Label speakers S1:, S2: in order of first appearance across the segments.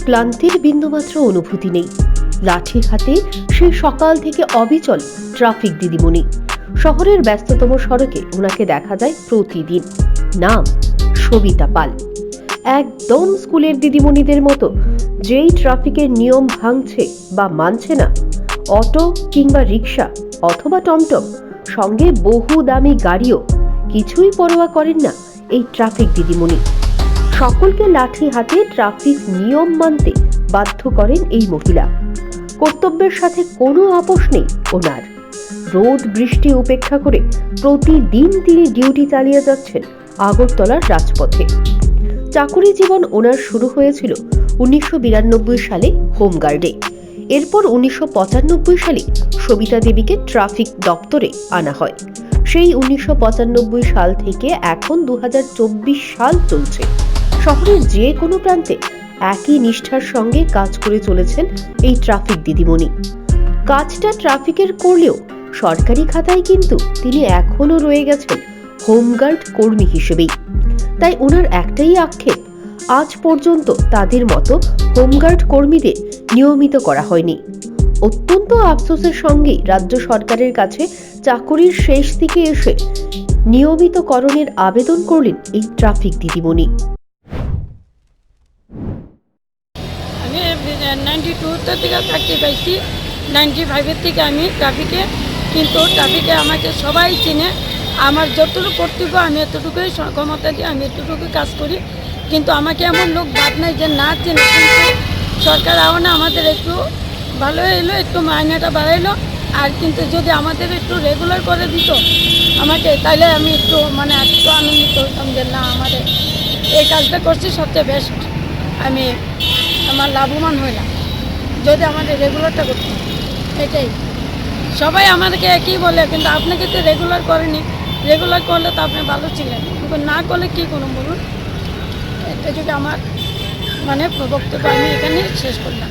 S1: ক্লান্তির বিন্দুমাত্র অনুভূতি নেই। লাঠি হাতে সেই সকাল থেকে অবিচল ট্রাফিক দিদিমণি। শহরের ব্যস্ততম সড়কে ওনাকে দেখা যায় প্রতিদিন। নাম সবিতা পাল। একদম স্কুলের দিদিমণিদের মতো, যেই ট্রাফিকের নিয়ম ভাঙছে বা মানছে না, অটো কিংবা রিক্সা অথবা টমটম, সঙ্গে বহু দামি গাড়িও কিছুই পরোয়া করেন না এই ট্রাফিক দিদিমণি। সকলকে লাঠি হাতে ট্রাফিক নিয়ম মানতে বাধ্য করেন এই মহিলা। কর্তব্যের সাথে কোনো আপোষ নেই ওনার। রোদ বৃষ্টি উপেক্ষা করে প্রতিদিন তিনি ডিউটি চালিয়ে যাচ্ছেন আগরতলার রাজপথে। চাকুরি জীবন ওনার শুরু হয়েছিল 1992 সালে হোমগার্ডে। এরপর 1995 সালে সবিতা দেবীকে ট্রাফিক দপ্তরে আনা হয়। সেই 1995 সাল থেকে এখন 2024 সাল চলছে। শহরের যে কোনো প্রান্তে একই নিষ্ঠার সঙ্গে কাজ করে চলেছেন এই ট্রাফিক দিদিমণি। কাজটা ট্রাফিকের করলেও সরকারি খাতায় কিন্তু তিনি এখনো রয়ে গেছেন হোমগার্ড কর্মী হিসেবেই। তাই ওনার একটাই আক্ষেপ, আজ পর্যন্ত তাদের মতো হোমগার্ড কর্মীদের নিয়মিত করা হয়নি। অত্যন্ত আফসোসের সঙ্গে রাজ্য সরকারের কাছে চাকুরির শেষ দিকে এসে নিয়মিতকরণের আবেদন করলেন এই ট্রাফিক দিদিমণি।
S2: আমি 92 থেকে চাকরি পাইছি, 95 থেকে আমি ট্রাফিকে, কিন্তু ট্রাফিকে আমাকে সবাই চিনে। আমার যতটুকু কর্তব্য আমি এতটুকুই ক্ষমতা দিয়ে আমি এতটুকু কাজ করি, কিন্তু আমাকে এমন লোক বাদ নাই যে না চেনে। কিন্তু সরকার আওয়ানা আমাদের একটু ভালো এলো, একটু মাইনেটা বাড়াইলো, আর কিন্তু যদি আমাদের একটু রেগুলার করে দিত আমাকে, তাহলে আমি একটু একটু আনন্দিত হতাম যে না, আমাদের এই কাজটা করছি সবচেয়ে বেস্ট, আমি আমার লাভবান হইলাম যদি আমাদের রেগুলারটা করতো। এটাই সবাই আমাদেরকে একই বলে, কিন্তু আপনাকে তো রেগুলার করেনি। রেগুলার করলে তো আপনি ভালো ছিলেন, কিন্তু না করলে কী করুন বলুন। এটা যদি আমার বক্তব্য আমি এখানে শেষ করলাম।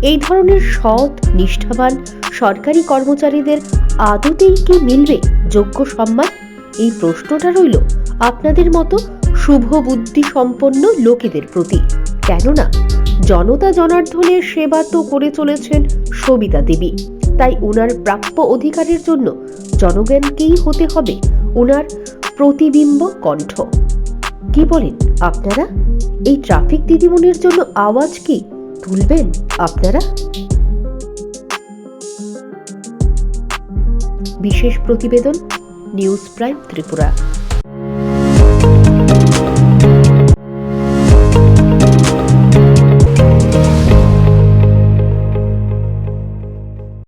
S1: এই ধরনের সৎ নিষ্ঠাবান সরকারি কর্মচারীদের আদতেই কি মিলবে যোগ্য সম্মান? এই প্রশ্নটা রইল আপনাদের মতো শুভ বুদ্ধি সম্পন্ন লোকেদের প্রতি। কেননা জনতা জনার্দনের সেবা তো করে চলেছেন সবিতা দেবী। তাই ওনার প্রাপ্য অধিকারের জন্য জনগণকেই হতে হবে ওনার প্রতিবিম্ব কণ্ঠ। কি বলেন আপনারা? এই ট্রাফিক দিদিমণির জন্য আওয়াজ কি তুলবেন আপনারা? বিশেষ প্রতিবেদন, নিউজ প্রাইম ত্রিপুরা।